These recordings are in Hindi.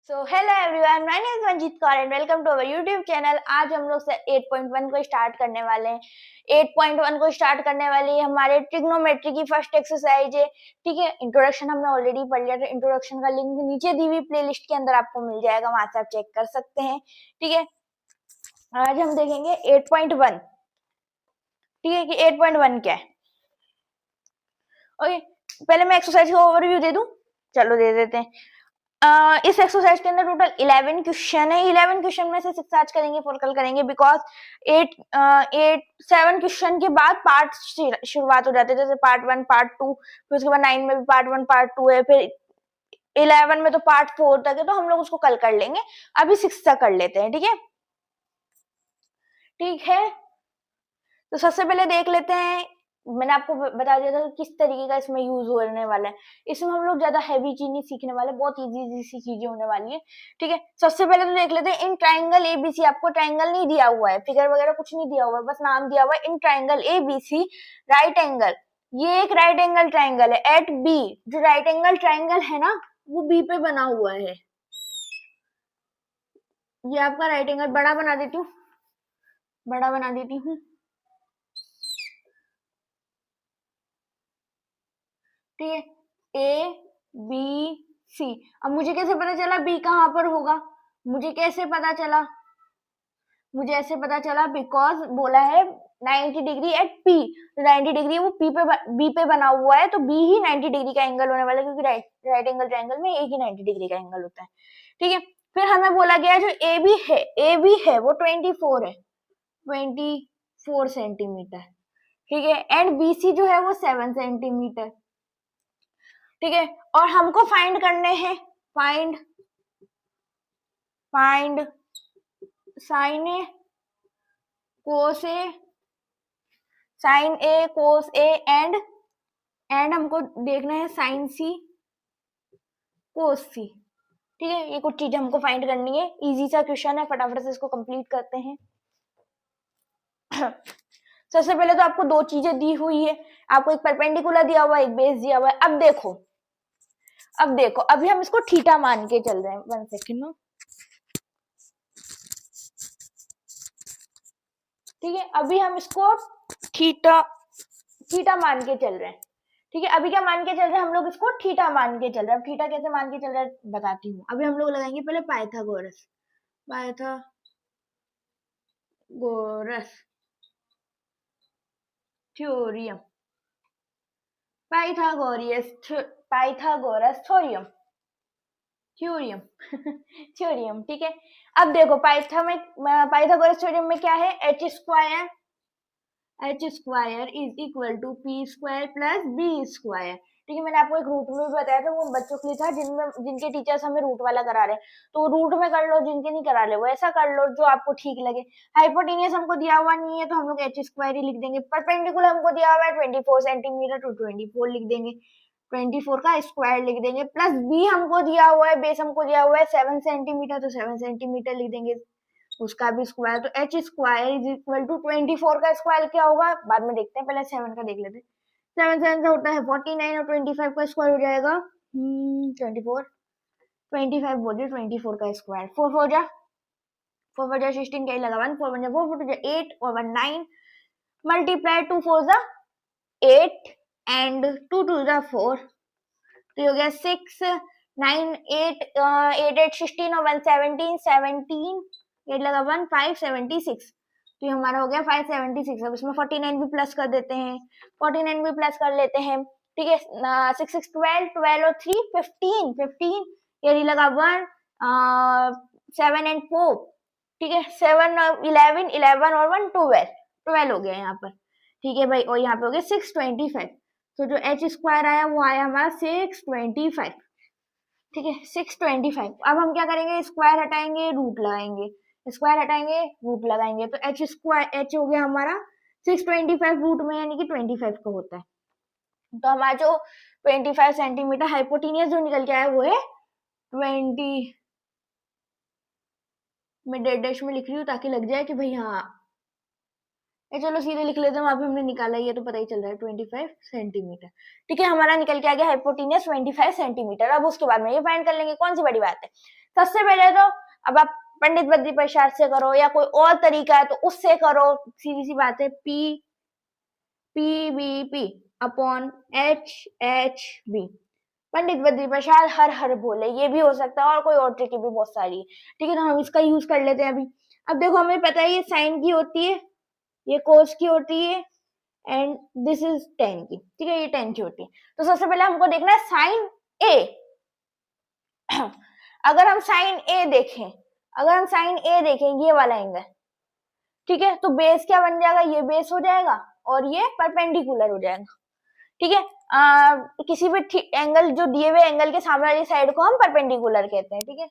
So hello everyone, my name is Manjeet Kaur and welcome to our YouTube channel. आज हम लोग 8.1 को स्टार्ट करने वाले हैं। 8.1 को स्टार्ट करने वाली हमारे ट्रिग्नोमेट्री की फर्स्ट एक्सरसाइज है। ठीक है, इंट्रोडक्शन हमने ऑलरेडी पढ़ लिया था। इंट्रोडक्शन का लिंक नीचे दी हुई प्लेलिस्ट के अंदर आपको मिल जाएगा, वहां से आप चेक कर सकते हैं। ठीक है, आज हम देखेंगे 8.1। ठीक है कि 8.1 क्या है। ओके, पहले मैं एक्सरसाइज का ओवरव्यू दे दूं। चलो दे देते हैं। इस एक्सरसाइज के अंदर टोटल 11 क्वेश्चन है। 11 क्वेश्चन में से 6 आज करेंगे, 4 कल करेंगे, बिकॉज 7 क्वेश्चन के बाद पार्ट शुरुआत हो जाते हैं, जैसे पार्ट 1, पार्ट 2, फिर उसके बाद 9 में भी पार्ट 1, पार्ट 2 है, फिर 11 में तो पार्ट 4 तक है, तो हम लोग उसको कल कर लेंगे। अभी 6 तक कर लेते हैं। ठीक है, ठीक है। तो सबसे पहले देख लेते हैं, मैंने आपको बता दिया था कि किस तरीके का इसमें यूज होने वाला है। इसमें हम लोग ज्यादा हैवी चीज नहीं सीखने वाले, बहुत इजी सी चीजें होने वाली है। ठीक है, सबसे पहले तो देख लेते हैं इन ट्राइंगल एबीसी। आपको ट्राइंगल नहीं दिया हुआ है, फिगर वगैरह कुछ नहीं दिया हुआ है, बस नाम दिया हुआ है in triangle ABC right angle. ये एक राइट एंगल ट्राइंगल है एट बी। जो राइट एंगल ट्राइंगल है ना, वो बी पे बना हुआ है। ये आपका राइट एंगल बड़ा बना देती हूँ, बड़ा बना देती हूँ। ठीक है, ए बी सी। अब मुझे कैसे पता चला बी कहाँ पर होगा? मुझे कैसे पता चला? मुझे ऐसे पता चला बिकॉज बोला है 90 डिग्री एट पी। 90 डिग्री वो बी पे बना हुआ है, तो बी ही 90 डिग्री का एंगल होने वाला है, क्योंकि राइट एंगल ट्रायंगल में एक ही 90 डिग्री का एंगल होता है। ठीक है, फिर हमें बोला गया जो ए बी है वो 24 है, 24 सेंटीमीटर। ठीक है, एंड बी सी जो है वो 7 सेंटीमीटर। ठीक है, और हमको फाइंड करने हैं, find sine A cos A, sine A cos A and हमको देखना है साइन सी कोस सी। ठीक है, ये कुछ चीजें हमको फाइंड करनी है। इजी सा क्वेश्चन है, फटाफट से इसको कंप्लीट करते हैं। सबसे पहले तो आपको दो चीजें दी हुई है, आपको एक परपेंडिकुलर दिया हुआ है, एक बेस दिया हुआ है। अब देखो अभी हम इसको थीटा मान के चल रहे हैं। 1 सेकेंड ना। ठीक है, अभी हम इसको थीटा मान के चल रहे हैं। ठीक है, अभी क्या मान के चल रहे हैं हम लोग? इसको थीटा मान के चल रहे हैं। अब थीटा कैसे मान के चल रहा है बताती हूँ। अभी हम लोग लगाएंगे पहले पाइथागोरस थ्योरम, पाइथागोरस थ्योरम। ठीक है, अब देखो पाइथागोरस थ्योरम में क्या है? H square is equal to P square plus B square. ठीक है, मैंने आपको एक रूट में भी बताया था, वो बच्चों के लिए था जिनके टीचर्स हमें रूट वाला करा रहे हैं, तो रूट में कर लो, जिनके नहीं करा रहे वो ऐसा कर लो जो आपको ठीक लगे। हाइपोटेनियस हमको दिया हुआ नहीं है, तो हम लोग एच स्क्वायर ही लिख देंगे। परपेंडिकुलर हमको दिया हुआ है 24 सेंटीमीटर, तो 24 लिख देंगे, 24 का स्क्वायर लिख देंगे। प्लस बी हमको दिया हुआ है, बेस हमको दिया हुआ है 7 सेंटीमीटर, तो 7 सेंटीमीटर लिख देंगे, उसका भी स्क्वायर। तो H square is equal to 24 का स्क्वायर क्या होगा बाद में देखते हैं, पहले 7 का देख लेते हैं। 7 7 से होता है 49 और 25 का स्क्वायर हो जाएगा 24, 25 बोलिए 24 का स्क्वायर। 4 4 जा 16 क्या ही लगा 1 4 1 जा 4 4 जा 8 और 1 9 मल्टीप्लाई 2 4 जा 8 एंड 2 2 जा 4, तो ये हो गया 6 9 8 8 8 16 और 1 17 17 8 लगा 1 5 76, तो ये हमारा हो गया 576। अब इसमें 49 भी प्लस कर देते हैं, 49 भी प्लस कर लेते हैं। ठीक है, 6 6 12 12 और 3 15 15, ये लगा 1 7 एंड 4। ठीक है, 7 11 11 और 1 12 12 हो गया यहाँ पर। ठीक है भाई, और यहाँ पे हो गया 625, तो जो एच स्क्वायर आया वो आया हमारा 625। ठीक है, 625। अब हम क्या करेंगे? स्क्वायर हटाएंगे, रूट लगाएंगे, स्क्वायर हटाएंगे, रूट लगाएंगे, तो एच स्क्वायर एच हो गया हमारा 625 रूट में, यानी कि 25 का होता है। तो हमारा जो 25 सेंटीमीटर हाइपोटेनियस जो निकल के आया वो है 20। मैं डेड डैश में लिख रही हूँ ताकि लग जाए कि भाई हाँ, चलो सीधे लिख लेते हैं, अभी हमने निकाला ये तो पता ही चल रहा है 25 सेंटीमीटर। ठीक है, हमारा निकल के आ गया हाइपोटेनियस 25 सेंटीमीटर। अब उसके बाद में ये फाइंड कर लेंगे, कौन सी बड़ी बात है। सबसे पहले तो अब आप पंडित बद्री प्रसाद से करो या कोई और तरीका है तो उससे करो, सीधी सी बात है, P P B P upon H H B, Pandit Badri Prasad हर हर बोले, ये भी हो सकता है और कोई और ट्रिक भी बहुत सारी है। ठीक है, तो हम इसका यूज कर लेते हैं अभी। अब देखो हमें पता है ये साइन की होती है, ये कोस की होती है एंड दिस इज टेन की। ठीक है, ये टेन की होती है। तो सबसे पहले हमको देखना है साइन ए। अगर हम साइन ए देखें, अगर हम साइन ए देखें ये वाला एंगल, ठीक है, तो बेस क्या बन जाएगा, ये बेस हो जाएगा और ये परपेंडिकुलर हो जाएगा। ठीक है, किसी भी एंगल जो दिए हुए एंगल के सामने वाली साइड को हम परपेंडिकुलर कहते हैं। ठीक है,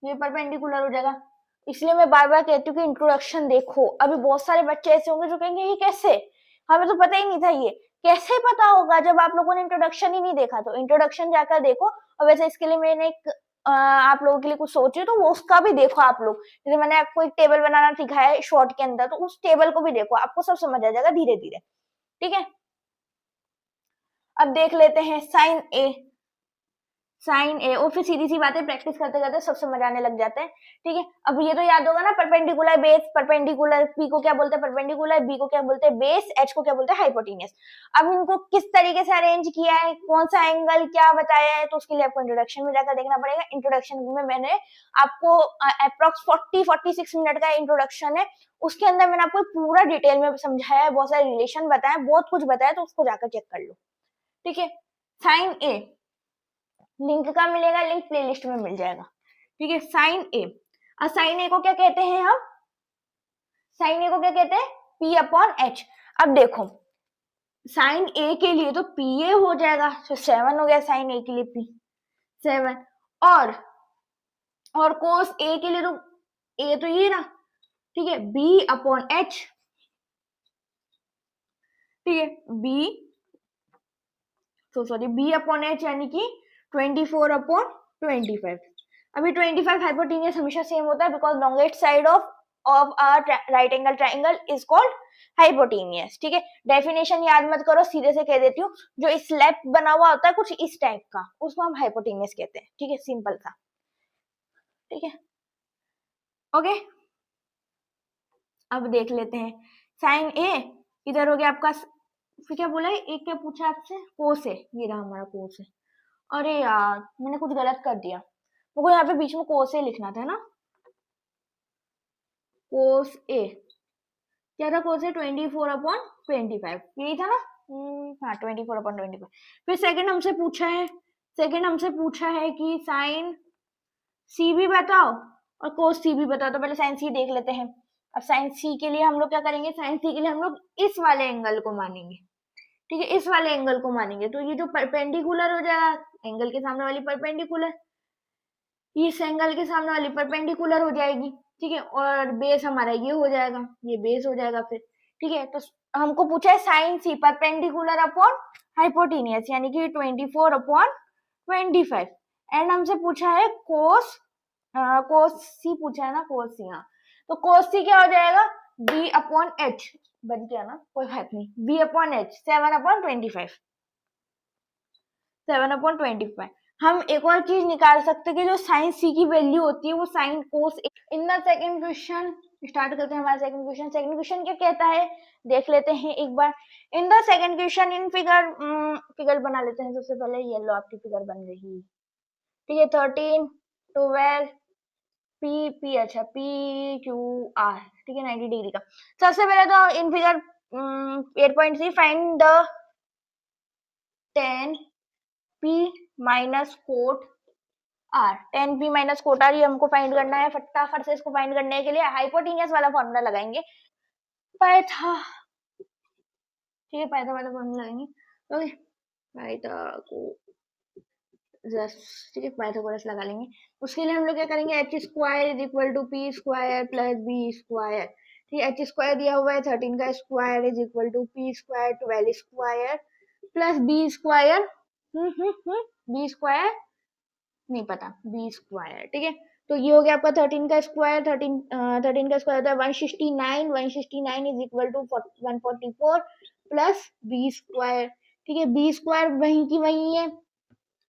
ये परपेंडिकुलर हो जाएगा। इसलिए मैं बार बार कहती हूँ कि इंट्रोडक्शन देखो। अभी बहुत सारे बच्चे ऐसे होंगे जो कहेंगे ये कैसे, हमें तो पता ही नहीं था, ये कैसे पता होगा जब आप लोगों ने इंट्रोडक्शन ही नहीं देखा। तो इंट्रोडक्शन जाकर देखो। और वैसे इसके लिए मैंने एक आप लोगों के लिए कुछ सोची तो वो उसका भी देखो आप लोग। जैसे मैंने आपको एक टेबल बनाना सिखाया है शॉर्ट के अंदर, तो उस टेबल को भी देखो, आपको सब समझ आ जाएगा धीरे धीरे। ठीक है, अब देख लेते हैं साइन ए। साइन ए, और फिर सीधी सी बातें प्रैक्टिस करते करते सब समझ आने लग जाते हैं। ठीक है, अब ये तो याद होगा ना, परपेंडिकुलर बेस, परपेंडिकुलर पी को क्या बोलते हैं परपेंडिकुलर, बी को क्या बोलते हैं बेस, एच को क्या बोलते हैं हाइपोटेन्यूस। अब इनको किस तरीके से अरेंज किया है, कौन सा एंगल क्या बताया है, तो उसके लिए आपको इंट्रोडक्शन में जाकर देखना पड़ेगा। इंट्रोडक्शन में मैंने आपको अप्रोक्स 40-46 मिनट का इंट्रोडक्शन है, उसके अंदर मैंने आपको पूरा डिटेल में समझाया है, बहुत सारे रिलेशन बताया, बहुत कुछ बताया, तो उसको जाकर चेक कर लो। ठीक है, साइन ए लिंक का मिलेगा, लिंक प्लेलिस्ट में मिल जाएगा। ठीक है, साइन ए। और साइन ए को क्या कहते हैं हम, साइन ए को क्या कहते हैं, पी अपॉन एच। अब देखो साइन ए के लिए तो पी ए हो जाएगा, तो 7 हो गया साइन ए के लिए पी 7। और कोस ए के लिए तो ए तो ये ना, ठीक है, बी अपॉन एच। ठीक है, बी तो सॉरी बी अपॉन एच यानी कि 24 अपॉन 25। अभी 25 हाइपोटेन्यूस हमेशा सेम होता है because longest side of a right angle triangle is called hypotenuse. ठीक है, डेफिनेशन याद मत करो, सीधे से कह देती हूँ, जो स्लैब बना हुआ होता है कुछ इस टाइप का, उसको हम हाइपोटेन्यूस कहते हैं। ठीक है, सिंपल सा। ठीक है, ओके, अब देख लेते हैं साइन ए इधर हो गया आपका, फिर क्या बोला है, एक क्या पूछा आपसे, कोस है, ये रहा हमारा कोस है। अरे यार मैंने कुछ गलत कर दिया, मुझे यहाँ पे बीच में कोस ए लिखना था ना, कोस ए क्या था, कोस ए 24 अपॉन 25, यही था ना। हाँ 24 अपॉन 25। फिर सेकंड हमसे पूछा है, सेकंड हमसे पूछा है कि साइन सी भी बताओ और कोस सी भी बताओ। तो पहले साइन सी देख लेते हैं। अब साइन सी के लिए हम लोग क्या करेंगे, साइन सी के लिए हम लोग इस वाले एंगल को मानेंगे। ठीक है, इस वाले एंगल को मानेंगे, तो ये जो परपेंडिकुलर हो जाएगा एंगल के सामने वाली परपेंडिकुलर, इस एंगल के सामने वाली परपेंडिकुलर हो जाएगी। ठीक है, और बेस हमारा ये हो जाएगा, ये बेस हो जाएगा फिर। ठीक है, तो हमको पूछा है sine C perpendicular upon hypotenuse यानी कि 24 अपॉन 25। एंड हमसे पूछा है कोस, कोस सी पूछा है ना, कोस सी। हाँ, तो कोस सी क्या हो जाएगा, बी अपॉन एच बन गया ना, कोई बात नहीं, B upon H 7 upon 25, 7 upon 25। हम एक और चीज निकाल सकते हैं कि जो साइन सी की वैल्यू होती है वो sine cos. In the second question start करते हैं हमारा सेकंड क्वेश्चन। सेकंड क्वेश्चन क्या कहता है देख लेते हैं एक बार। In the second question in figure, figure बना लेते हैं सबसे पहले, येलो आपकी फिगर बन रही। ठीक है, 13 12 पी पी, अच्छा पी क्यू आर। ठीक है, 90 डिग्री का। सबसे पहले तो in figure 8.3 find the 10 P minus cot R. 10 P minus cot R ये हमको फाइंड करना है। फटाफट से इसको फाइंड करने के लिए हाइपोटेन्यूस वाला फॉर्मूला लगाएंगे, पाइथा। ठीक है, पाइथा वाला फॉर्मूला लगाएंगे। ओके, पाइथा को ठीक है, पाइथागोरस लगा लेंगे। उसके लिए हम लोग क्या करेंगे, H square is equal to P square plus B square. ठीक है, एच स्क्वायर दिया हुआ है 13 का square is equal to P square 12 square plus B square, B square नहीं पता, बी स्क्वायर। ठीक है, तो ये हो गया आपका 13 का स्क्वायर, 13 का स्क्वायर होता है 169, 169 is equal to 144 plus B square. ठीक है, बी स्क्वायर वहीं की वहीं है,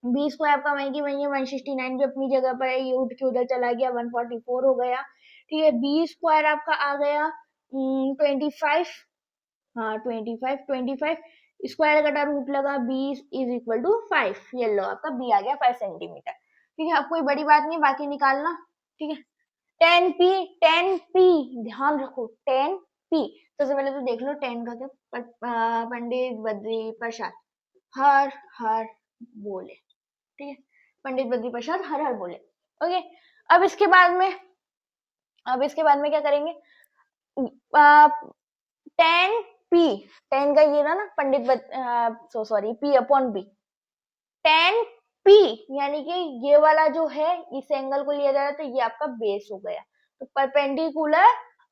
बी स्क्वायर आपका वहीं की वहीं है, 169 भी अपनी जगह पर है, ये उठ के उधर चला गया, 144 हो गया। ठीक है, बी स्क्वायर आपका आ गया 25, हाँ 25 स्क्वायर कटा रूट लगा, बी इज इक्वल टू 5, ये लो आपका बी आ गया 5 सेंटीमीटर। ठीक है, अब कोई बड़ी बात नहीं, बाकी निकालना। ठीक है, 10p ध्यान रखो 10p। सबसे पहले तो देख लो 10 का क्या, पंडित बद्री प्रसाद हर हर बोले। ठीक है, पंडित बद्री प्रसाद हर हर बोले। ओके, अब इसके बाद में क्या करेंगे, 10p, 10 का ये ना पंडित sorry p upon b, 10p यानी कि ये वाला जो है इस एंगल को लिया जा रहा है, तो ये आपका बेस हो गया, तो परपेंडिकुलर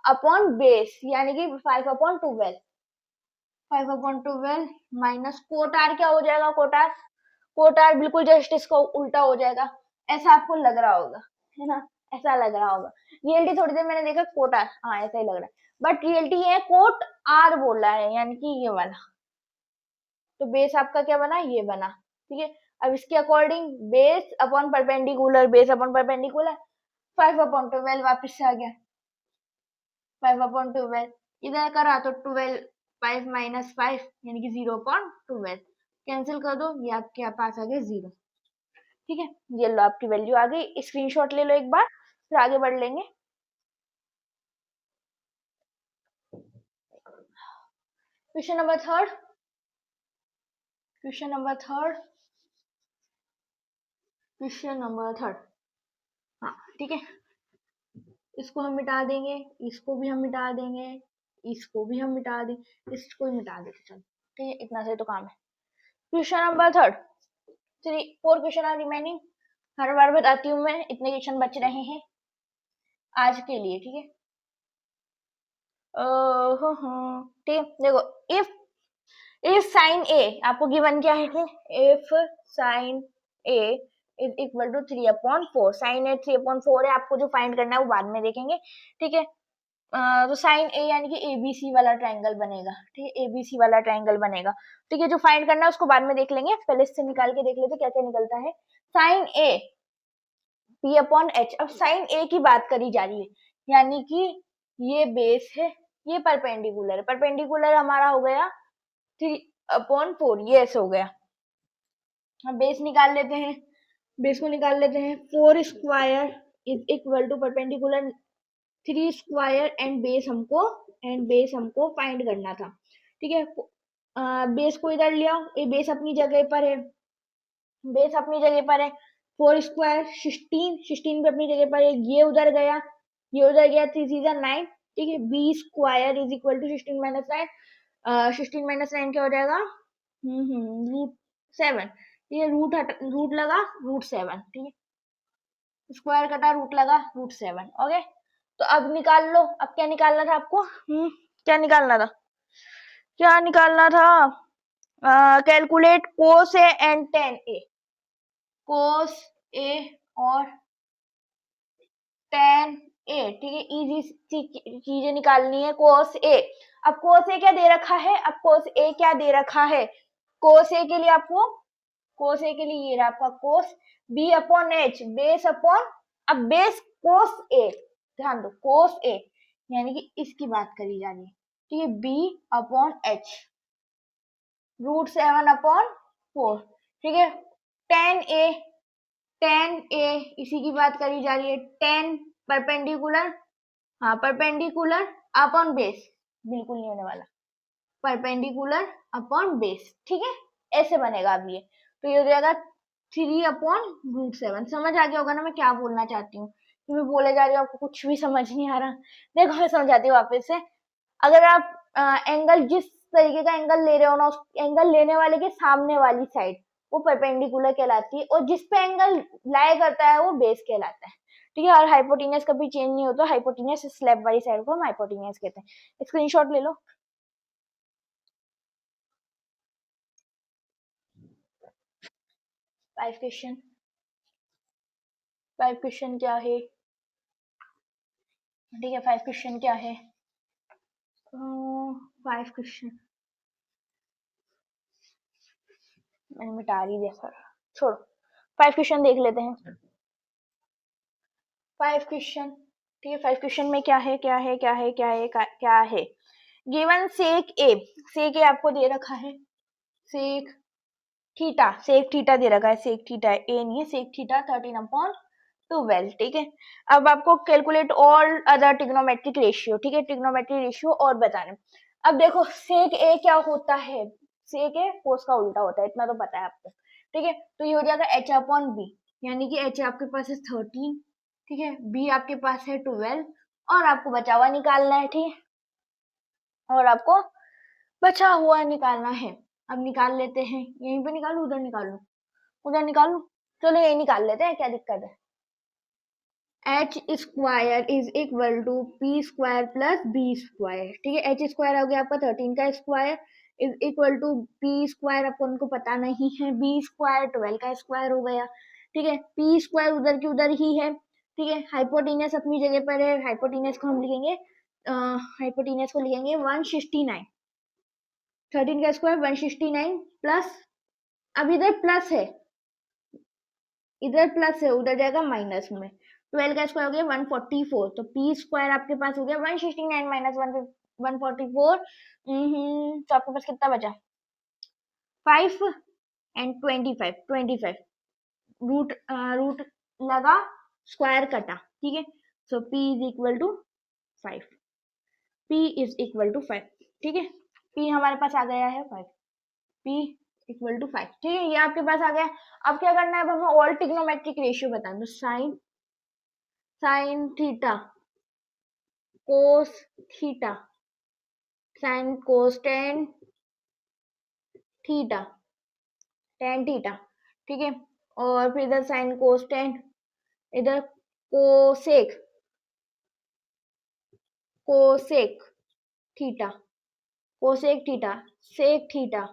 अपॉन बेस यानी कि 5/12, 5/12 माइनस कोटार क्या हो जाएगा, कोटार कोटार बिल्कुल जस्ट इसको उल्टा हो जाएगा, ऐसा आपको लग रहा होगा, है ना, ऐसा लग रहा होगा। रियलिटी थोड़ी देर मैंने देखा कोटार, हाँ ऐसा ही लग रहा है, बट रियलिटी ये कोट आर बोला है, यानी कि ये वाला, तो बेस आपका क्या बना, ये बना। ठीक है, अब इसके according base upon perpendicular, base upon perpendicular 5/12 वापिस से आ गया, 5/12 इधर करा तो 12, 5 माइनस 5 यानी कि 0/12 कैंसिल कर दो, ये आपके पास आ गया 0। ठीक है, ये लो आपकी वैल्यू आ गई, स्क्रीनशॉट ले लो एक बार, फिर आगे बढ़ लेंगे। Question number third, question number third, question number third, हाँ ठीक है, इसको हम मिटा देंगे, इसको भी हम मिटा देंगे, इसको भी हम मिटा देंगे, इसको भी मिटा देते, चलो ठीक है, इतना से तो काम है। Question number third, 4 question are remaining, हर बार बताती हूँ मैं, इतने क्वेश्चन बच रहे हैं आज के लिए। ठीक है, ठीक है, देखो, इफ साइन ए आपको गिवन क्या है, if sine A is equal to 3/4, sine A 3/4 है, आपको जो फाइंड करना है वो बाद में देखेंगे। ठीक है, तो साइन ए यानी कि एबीसी वाला ट्रायंगल बनेगा। ठीक है, एबीसी वाला ट्रायंगल बनेगा। ठीक है, जो फाइंड करना है उसको बाद में देख लेंगे, पहले इससे निकाल के देख लेते क्या क्या निकलता है। साइन ए p/h, अब साइन ए की बात करी जा रही है, यानी कि ये बेस है, ये परपेंडिकुलर है, परपेंडिकुलर हमारा हो गया 3/4, ये ऐसे हो गया। हम बेस निकाल लेते हैं, बेस को निकाल लेते हैं, 4 square is equal to perpendicular 3 square and base हमको फाइंड करना था। ठीक है, बेस को इधर लिया, ये बेस अपनी जगह पर है, बेस अपनी जगह पर है, 4 स्क्वायर 16 भी अपनी जगह पर है, ये उधर गया, ये उधर गया, 3 सीजर 9। ठीक है, B square is equal to 16 minus 9, 16 minus 9 क्या हो जाएगा, √7, ये रूट लगा √7। ठीक है, स्क्वायर कटा रूट लगा √7। ओके, तो अब निकाल लो, अब क्या निकालना था आपको, क्या निकालना था, क्या निकालना था, calculate cos A and tan A, cos A और टेन ए। ठीक है, इजी चीजें निकालनी है, कोस ए, अब कोस ए क्या दे रखा है, अब कोस ए क्या दे रखा है, कोस ए के लिए आपको, कोस ए के लिए ये रहा आपका कोस b/h, बेस अपॉन, अब बेस कोस ए, ध्यान दो कोस ए यानी कि इसकी बात करी जा रही है। ठीक है, b/h √7/4। ठीक है, टेन ए इसी की बात करी जा रही है, 10 परपेंडिकुलर, हाँ परपेंडिकुलर अपॉन बेस, बिल्कुल नहीं होने वाला, परपेंडिकुलर अपॉन बेस। ठीक है, ऐसे बनेगा अब ये, तो ये हो जाएगा 3/√7। समझ आ गया होगा ना मैं क्या बोलना चाहती हूँ, कि मैं बोले जा रही हूँ, आपको कुछ भी समझ नहीं आ रहा। देखो मैं समझाती हूँ वापस से, अगर आप एंगल जिस तरीके का एंगल ले रहे हो ना, उस एंगल लेने वाले के सामने वाली साइड वो परपेंडिकुलर कहलाती है, और जिस पे एंगल लाई करता है वो बेस कहलाता है। ठीक है, और हाइपोटेनियस कभी चेंज नहीं होता, हाइपोटेनियस स्लैब वाली साइड को हम हाइपोटेनियस कहते हैं। स्क्रीनशॉट ले लो। 5 क्वेश्चन, 5 क्वेश्चन क्या है, ठीक है 5 क्वेश्चन क्या है, 5 क्वेश्चन मैंने मिटा ही दिया सर, छोड़ो। 5 क्वेश्चन देख लेते हैं। 5 क्वेश्चन, ठीक है। 5 क्वेश्चन में क्या है, क्या है, क्या है, क्या है, क्या है। गिवन सेक ए आपको दे रखा है, सेक थीटा दे रखा है, सेक थीटा ए नहीं है, सेक थीटा 13/12, ठीक है। अब आपको calculate all other trigonometric ratio, ठीक है, ट्रिग्नोमेट्रिक रेशियो और बताना। अब देखो सेक ए क्या होता है, सेक ए कोस का उल्टा होता है, इतना तो पता है आपको, ठीक है। तो ये हो जाएगा h/b, यानी कि h आपके पास है 13, ठीक है, b आपके पास है 12 और आपको बचा हुआ निकालना है, ठीक है, और आपको बचा हुआ निकालना है। अब निकाल लेते हैं, यहीं पे निकालू, उधर निकालू, उधर निकालू, चलो ये निकाल लेते हैं, क्या दिक्कत है। H square is equal to P square plus B square, ठीक है। एच स्क्वायर हो गया आपका 13 का square is equal to P square, आपको उनको पता नहीं है, बी स्क्वायर 12 का स्क्वायर हो गया, ठीक है। पी स्क्वायर उधर की उधर ही है, ठीक है। हाइपोटेनस अपनी जगह पर है, हाइपोटेनस को हम लिखेंगे, हाइपोटेनस को लिखेंगे 169, 13 का स्क्वायर 169 प्लस, अब इधर प्लस है, इधर प्लस है, उधर जाएगा माइनस में, 12 का स्क्वायर हो गया 144, तो पी स्क्वायर आपके पास हो गया 169 माइनस 144, तो आपके पास कितना बचा, 5 एंड 25 रूट रूट लगा, स्क्वायर कटा, ठीक है। So p is equal to 5, p is equal to 5, ठीक है। p हमारे पास आ गया है 5, p इक्वल टू 5, ठीक है, ये आपके पास आ गया। अब क्या करना है, अब हमें ऑल ट्रिग्नोमेट्रिक रेशियो बताना, तो sine theta cos theta, sine cos tan theta, ठीक है, और फिर इधर साइन कोस टेन, इधर cosec theta, cosec theta, sec theta,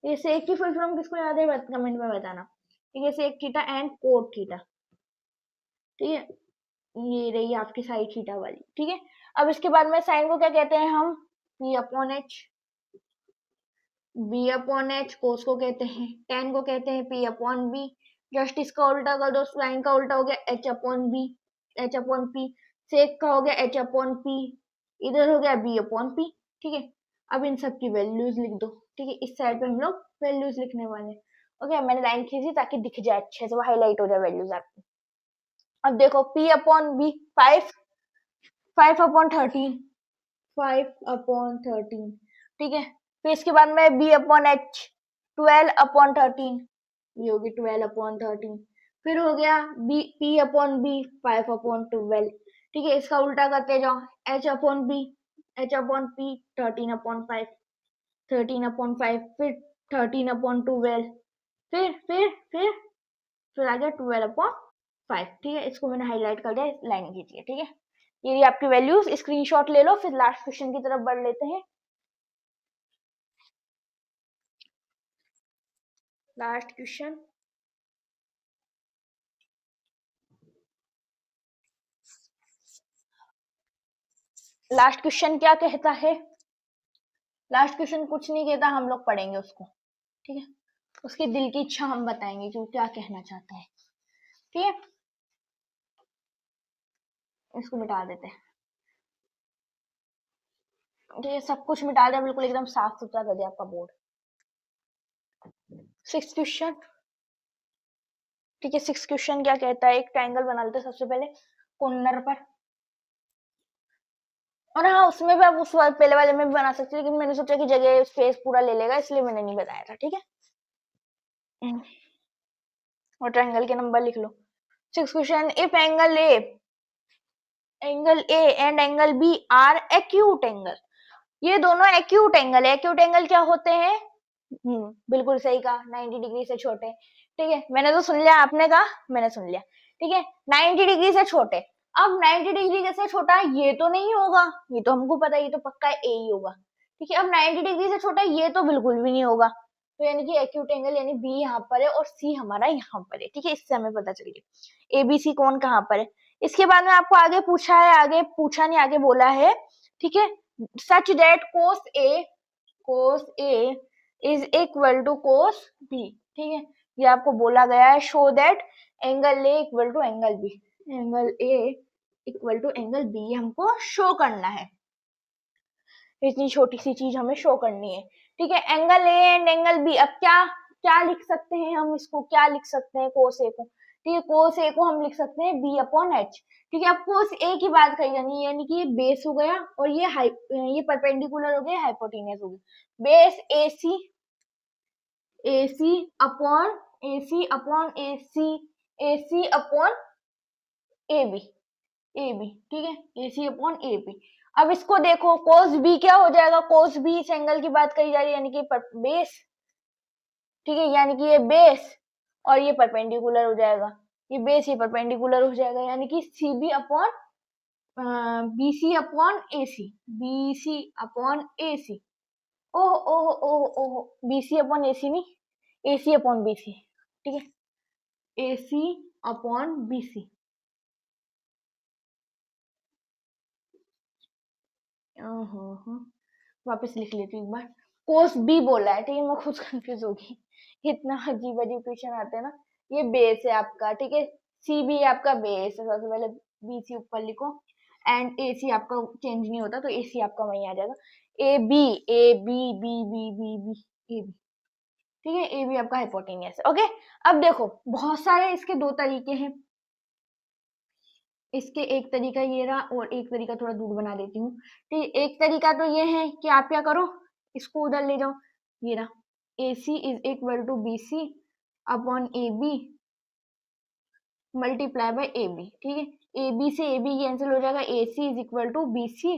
ये सेक की फुल फॉर्म किसको याद है कमेंट में बताना, ठीक है। Sec theta and cot theta, ठीक है, ये रही आपकी साइन थीटा वाली, ठीक है। अब इसके बाद में साइन को क्या कहते हैं हम, b/h, कोस को कहते हैं, टेन को कहते हैं p/b, जस्ट इसका उल्टा कर दो, साइन का उल्टा हो गया h/p, सेक का हो गया h/p, इधर हो गया b/p, ठीक है। अब इन सब की वैल्यूज लिख दो, ठीक है, इस साइड पे हम लोग वैल्यूज लिखने वाले हैं। ओके, मैंने लाइन खींची ताकि दिख जाए अच्छे से, वो हाईलाइट हो जाए वैल्यूज आपकी। अब देखो p/b 5/13, 5/13, ठीक है। फिर इसके बाद में b/h 12/13, ये होगी 12/13, फिर हो गया p/b 5/12, ठीक है। इसका उल्टा करते जाओ, h/p 13/5, 13/5, फिर 13/12, फिर आ गया 12/5, ठीक है। इसको मैंने हाईलाइट कर दिया, लाइन खींचिए, ठीक है। ये आपकी वैल्यूज स्क्रीनशॉट ले लो, फिर लास्ट क्वेश्चन की तरफ बढ़ लेते हैं। लास्ट क्वेश्चन, लास्ट क्वेश्चन क्या कहता है, लास्ट क्वेश्चन कुछ नहीं कहता, हम लोग पढ़ेंगे उसको, ठीक है। उसके दिल की इच्छा हम बताएंगे कि वो क्या कहना चाहता है, ठीक है। इसको मिटा देते हैं, ठीक है, सब कुछ मिटा दिया, बिल्कुल एकदम साफ सुथरा कर दिया आपका बोर्ड। 6th क्वेश्चन, ठीक है। 6th क्वेश्चन क्या कहता है, एक ट्रायंगल बना लेते हैं सबसे पहले कॉर्नर पर, और हाँ उसमें भी आप उस पहले वाले में भी बना सकते हैं, लेकिन मैंने सोचा कि जगह स्पेस पूरा ले लेगा, इसलिए मैंने नहीं बताया था, ठीक है। और ट्रायंगल के नंबर लिख लो। 6th question, if angle A and angle B are acute angle, ये दोनों एक्यूट एंगल है। एक्यूट एंगल क्या होते हैं, बिल्कुल सही कहा, 90 डिग्री से छोटे, ठीक है। मैंने तो सुन लिया, आपने कहा मैंने सुन लिया, ठीक है। 90 डिग्री से छोटे, अब 90 डिग्री से छोटा ये तो नहीं होगा, ये तो हमको पता है, ये तो पक्का ए ही होगा, ठीक है। अब 90 डिग्री से छोटा ये तो बिल्कुल भी नहीं होगा, तो यानी कि एक्यूट एंगल यानी बी यहाँ पर है और सी हमारा यहाँ पर है, ठीक है। इससे हमें पता चल गया एबीसी कौन कहाँ पर है। इसके बाद में आपको आगे पूछा है, आगे पूछा नहीं आगे बोला है, ठीक है, such that cos A is equal to cos B, ठीक है। ये आपको बोला गया है show that angle A equal to angle B, angle A equal to angle B हमको शो करना है। इतनी छोटी सी चीज हमें शो करनी है, ठीक है। Angle A and angle B, अब क्या क्या लिख सकते हैं हम इसको, क्या लिख सकते हैं कोस ए को, ठीक है। कोस ए को हम लिख सकते हैं बी अपॉन एच, ठीक है। अब कोस ए की बात कही जानी, यानी कि ये बेस हो गया और ये परपेंडिकुलर हो गया, हाइपोटेनियस हो गया। Base A C, A C upon A C upon A C, A C upon A B, A B, ठीक है। A C upon A B. अब इसको देखो कोस बी क्या हो जाएगा, कोस बी इस एंगल की बात करी जा रही है, यानी कि बेस, ठीक है। यानी कि ये बेस और ये परपेंडिकुलर हो जाएगा, ये बेस ये परपेंडिकुलर हो जाएगा, यानी कि C B upon B C upon A C, B C upon A C. Oh oh oh oh, B C upon A C नहीं, ए सी अपॉन बी सी, ठीक है। ए सी अपॉन बी सी, वापस लिख लेती हूँ एक बार। कोस बी बोला है, ठीक है। मैं खुद कंफ्यूज होगी, इतना अजीब अजीब क्वेश्चन आते हैं ना। ये बेस है आपका, ठीक है। सी बी आपका बेस है, सबसे पहले बी सी ऊपर लिखो, एंड ए सी आपका चेंज नहीं होता, तो ए सी आपका वहीं आ जाएगा। A B, A B B B B B, A B, ठीक है। ए बी आपका हाइपोटेनियस है, ओके। अब देखो बहुत सारे इसके दो तरीके हैं, इसके एक तरीका ये रहा और एक तरीका थोड़ा दूर बना देती हूँ, ठीक। एक तरीका तो ये है कि आप क्या करो, इसको उधर ले जाओ, ये रहा A C is equal to B C upon A B multiply by A B, ठीक है। ए बी से ए बी कैंसिल हो जाएगा, A C is equal to B C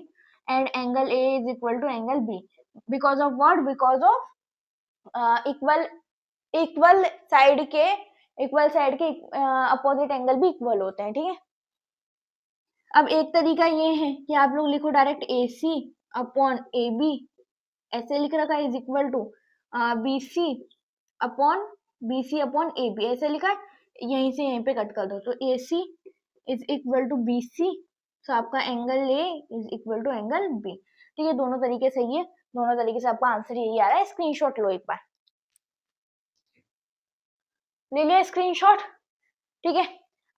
and angle A is equal to angle B, because of what, because of equal, equal side के, इक्वल साइड के अपोजिट एंगल भी इक्वल होते हैं, ठीक है। अब एक तरीका ये है कि आप लोग लिखो direct A C upon A B, ऐसे लिख रखा है, is equal to B C upon A B, ऐसे लिखा है। यहीं से यहीं पे कट कर दो, तो A C is equal to B C, तो आपका angle A is equal to angle B, ठीक है। दोनों तरीके सही है, दोनों तरीके से आपका आंसर यही आ रहा है। स्क्रीनशॉट लो एक बार, ले लिया स्क्रीनशॉट, ठीक है।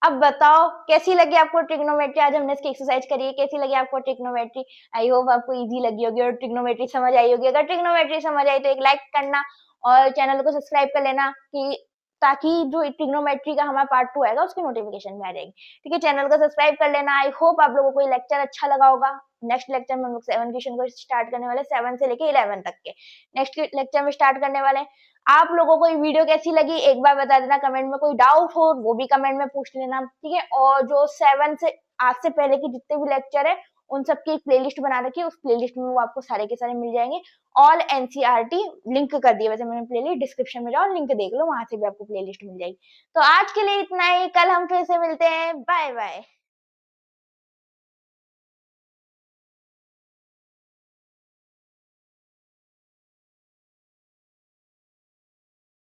अब बताओ कैसी लगी आपको ट्रिग्नोमेट्री, आज हमने इसकी एक्सरसाइज करी है, कैसी लगी आपको ट्रिग्नोमेट्री। आई होप आपको इजी लगी होगी और ट्रिग्नोमेट्री समझ आई होगी। अगर ट्रिग्नोमेट्री समझ आई तो एक लाइक करना और चैनल को सब्सक्राइब कर लेना, कि ताकि जो ट्रिग्नोमेट्री का हमारा पार्ट 2 आएगा उसकी नोटिफिकेशन में आ जाएगी, ठीक है। चैनल को सब्सक्राइब कर लेना। आई होप आप लोगों को ये लेक्चर अच्छा लगा होगा। नेक्स्ट लेक्चर में हम लोग 7 क्वेश्चन को स्टार्ट करने वाले, 7 से लेके 11 तक के नेक्स्ट लेक्चर में स्टार्ट करने वाले। आप लोगों को ये वीडियो कैसी लगी एक बार बता देना कमेंट में, कोई डाउट हो वो भी कमेंट में पूछ लेना, ठीक है। और जो 7 से आज से पहले की जितने भी लेक्चर है उन सब की एक प्लेलिस्ट बना रखी है, उस प्लेलिस्ट में वो आपको सारे के सारे मिल जाएंगे। ऑल एनसीईआरटी लिंक कर दिया वैसे मैंने प्लेलिस्ट, डिस्क्रिप्शन में जाओ लिंक देख लो, वहां से भी आपको प्लेलिस्ट मिल जाएगी। तो आज के लिए इतना ही, कल हम फिर से मिलते हैं, बाय बाय।